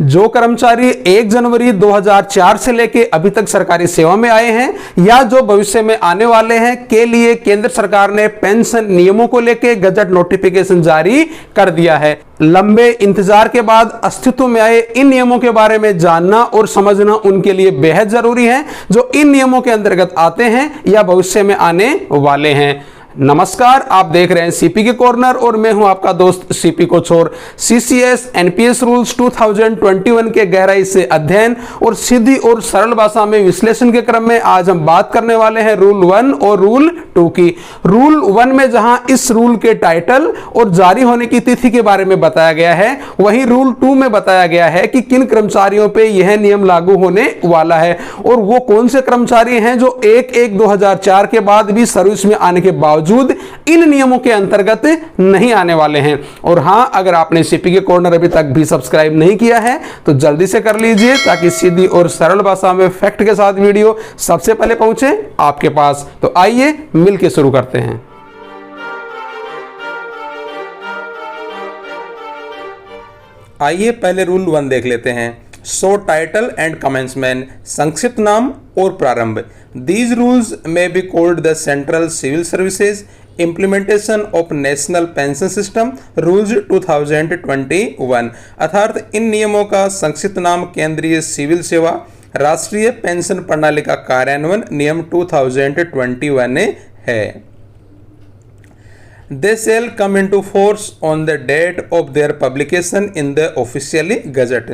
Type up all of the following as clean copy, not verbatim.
जो कर्मचारी 1 जनवरी 2004 से लेके अभी तक सरकारी सेवा में आए हैं या जो भविष्य में आने वाले हैं के लिए केंद्र सरकार ने पेंशन नियमों को लेके गजट नोटिफिकेशन जारी कर दिया है। लंबे इंतजार के बाद अस्तित्व में आए इन नियमों के बारे में जानना और समझना उनके लिए बेहद जरूरी है, जो इन नियमों के अंतर्गत आते हैं या भविष्य में आने वाले हैं। नमस्कार, आप देख रहे हैं सीपी के कॉर्नर और मैं हूं आपका दोस्त सीपी कोचोर। सीसीएस एनपीएस रूल्स 2021 के गहराई से अध्ययन और सीधी और सरल भाषा में विश्लेषण के क्रम में आज हम बात करने वाले हैं रूल 1 और रूल 2 की। रूल 1 में जहां इस रूल के टाइटल और जारी होने की तिथि के बारे में बताया गया है, वहीं रूल 2 में बताया गया है कि किन कर्मचारियों पर यह नियम लागू होने वाला है और वो कौन से कर्मचारी हैं जो 1/1/2004 के बाद भी सर्विस में आने के बावजूद इन नियमों के अंतर्गत नहीं आने वाले हैं। और हां, अगर आपने सीपी के कॉर्नर अभी तक भी सब्सक्राइब नहीं किया है तो जल्दी से कर लीजिए, ताकि सीधी और सरल भाषा में फैक्ट के साथ वीडियो सबसे पहले पहुंचे आपके पास। तो आइए मिलकर शुरू करते हैं। आइए पहले रूल 1 देख लेते हैं। सो टाइटल एंड कमेंसमेंट, संक्षिप्त नाम और प्रारंभ। These rules may be called the Central Civil Services Implementation of National Pension System Rules 2021। अर्थात इन नियमों का संक्षिप्त नाम केंद्रीय सिविल सेवा राष्ट्रीय पेंशन प्रणाली का कार्यान्वयन नियम 2021 है। They shall come into force on the date of their publication in the officially gazette।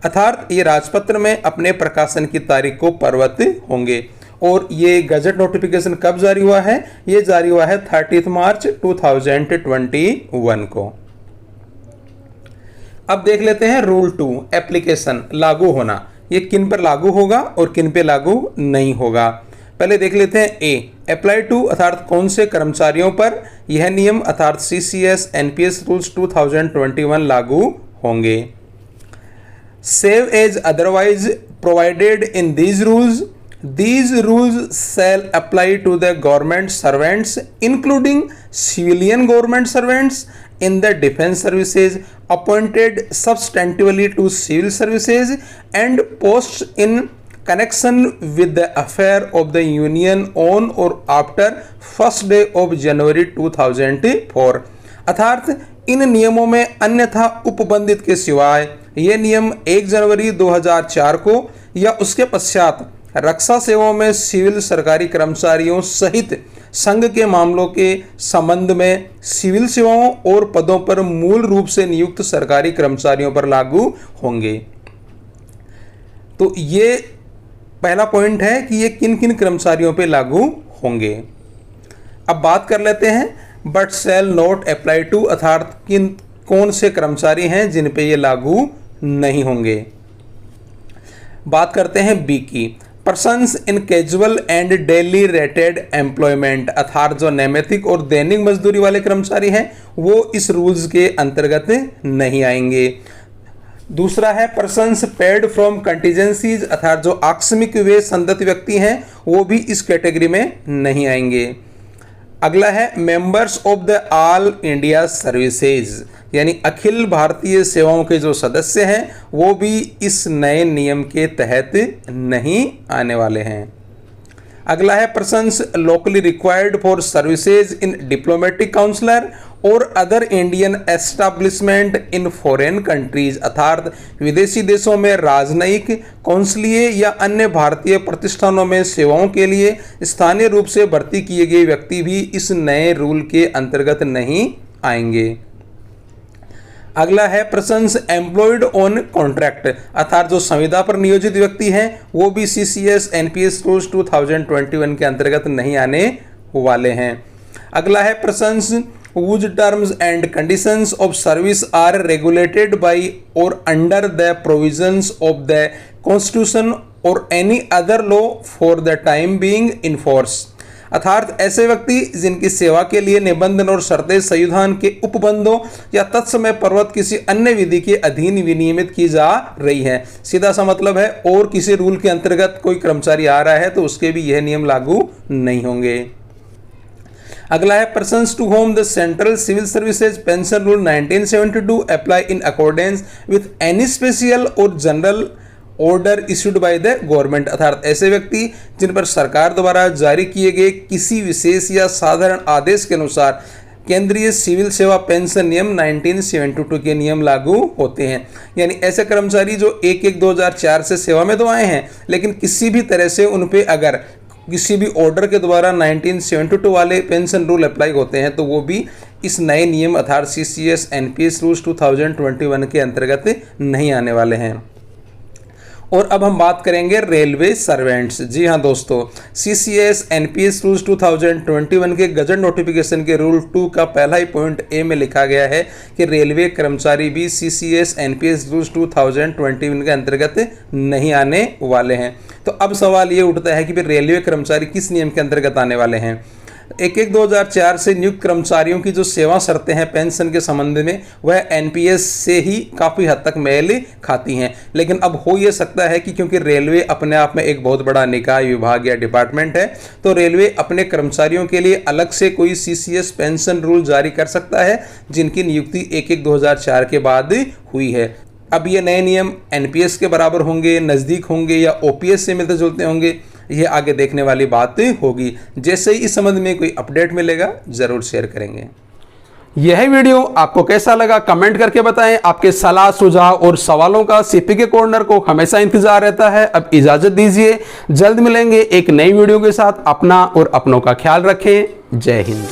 अर्थात ये राजपत्र में अपने प्रकाशन की तारीख को प्रवर्तित होंगे। और ये गजट नोटिफिकेशन कब जारी हुआ है? ये जारी हुआ है 30 मार्च 2021 को। अब देख लेते हैं रूल 2, एप्लीकेशन, लागू होना। ये किन पर लागू होगा और किन पे लागू नहीं होगा। पहले देख लेते हैं ए, अप्लाई टू, अर्थात कौन से कर्मचारियों पर यह नियम अर्थात सीसीएस एनपीएस रूल्स 2021 लागू होंगे। Save as otherwise provided in these rules, these rules shall apply to the government servants including civilian government servants in the defense services appointed substantively to civil services and posts in connection with the affair of the union on or after 1st day of January 2004। अर्थात इन नियमों में अन्यथा उपबंधित के सिवाय ये नियम 1 जनवरी 2004 को या उसके पश्चात रक्षा सेवाओं में सिविल सरकारी कर्मचारियों सहित संघ के मामलों के संबंध में सिविल सेवाओं और पदों पर मूल रूप से नियुक्त सरकारी कर्मचारियों पर लागू होंगे। तो ये पहला पॉइंट है कि ये किन किन कर्मचारियों पे लागू होंगे। अब बात कर लेते हैं but shall not apply to, अर्थात किन कौन से कर्मचारी हैं जिन पे ये लागू नहीं होंगे। बात करते हैं बी की, persons in casual and daily rated employment, अर्थात जो नैमित्तिक और दैनिक मजदूरी वाले कर्मचारी हैं वो इस रूल्स के अंतर्गत नहीं आएंगे। दूसरा है पर्सन्स पेड फ्रॉम कंटीजेंसीज, अर्थात जो आकस्मिक वे संदत व्यक्ति हैं वो भी इस कैटेगरी में नहीं आएंगे। अगला है members of the all India services, यानी अखिल भारतीय सेवाओं के जो सदस्य हैं वो भी इस नए नियम के तहत नहीं आने वाले हैं। अगला है persons locally required for services in diplomatic consular or other Indian establishment in foreign countries, अर्थात विदेशी देशों में राजनयिक, कौंसलीय या अन्य भारतीय प्रतिष्ठानों में सेवाओं के लिए स्थानीय रूप से भर्ती किए गए व्यक्ति भी इस नए रूल के अंतर्गत नहीं आएंगे। अगला है पर्सन्स एम्प्लॉयड ऑन कॉन्ट्रैक्ट, अर्थात जो संविदा पर नियोजित व्यक्ति हैं वो भी सीसीएस एनपीएस रूल्स 2021 के अंतर्गत नहीं आने वाले हैं। अगला है persons whose terms and conditions of service are regulated by or under the provisions of the Constitution or any other law for the time being in force, अर्थात ऐसे व्यक्ति जिनकी सेवा के लिए निबंधन और शर्तें संविधान के उपबंधों या तत्समय प्रवृत्त किसी अन्य विधि के अधीन विनियमित की जा रही है। सीधा सा मतलब है और किसी रूल के अंतर्गत कोई कर्मचारी आ रहा है तो उसके भी यह नियम लागू नहीं होंगे। अगला है persons to whom the central civil services pension rule 1972 apply in accordance with any special or general order issued by the government, अर्थात ऐसे व्यक्ति जिन पर सरकार द्वारा जारी किए गए किसी विशेष या साधारण आदेश के अनुसार केंद्रीय सिविल सेवा पेंशन नियम 1972 के नियम लागू होते हैं। यानी ऐसे कर्मचारी जो 1/1/2004 से सेवा में तो आए हैं, लेकिन किसी भी तरह से उन पे अगर किसी भी ऑर्डर के द्वारा 1972 वाले पेंशन रूल अप्लाई होते हैं तो वो भी इस नए नियम अर्थात CCS NPS रूल्स 2021 के अंतर्गत नहीं आने वाले हैं। और अब हम बात करेंगे रेलवे सर्वेंट्स। जी हाँ दोस्तों, CCS NPS रूल्स 2021 के गजट नोटिफिकेशन के रूल 2 का पहला ही पॉइंट ए में लिखा गया है कि रेलवे कर्मचारी भी CCS NPS रूल्स 2021 के अंतर्गत नहीं आने वाले हैं। तो अब सवाल ये उठता है कि फिर रेलवे कर्मचारी किस नियम के अंतर्गत आने वाले हैं। 1/1/2004 से नियुक्त कर्मचारियों की जो सेवा शर्तें हैं पेंशन के संबंध में वह NPS से ही काफ़ी हद तक मेल खाती हैं, लेकिन अब हो ये सकता है कि क्योंकि रेलवे अपने आप में एक बहुत बड़ा निकाय विभाग या डिपार्टमेंट है, तो रेलवे अपने कर्मचारियों के लिए अलग से कोई CCS पेंशन रूल जारी कर सकता है जिनकी नियुक्ति 1/1/2004 के बाद हुई है। अब ये नए नियम NPS के बराबर होंगे, नज़दीक होंगे या OPS से मिलते जुलते होंगे, ये आगे देखने वाली बात होगी। जैसे ही इस संबंध में कोई अपडेट मिलेगा जरूर शेयर करेंगे। यह वीडियो आपको कैसा लगा कमेंट करके बताएं। आपके सलाह सुझाव और सवालों का CPK कॉर्नर को हमेशा इंतजार रहता है। अब इजाजत दीजिए, जल्द मिलेंगे एक नई वीडियो के साथ। अपना और अपनों का ख्याल रखें। जय हिंद।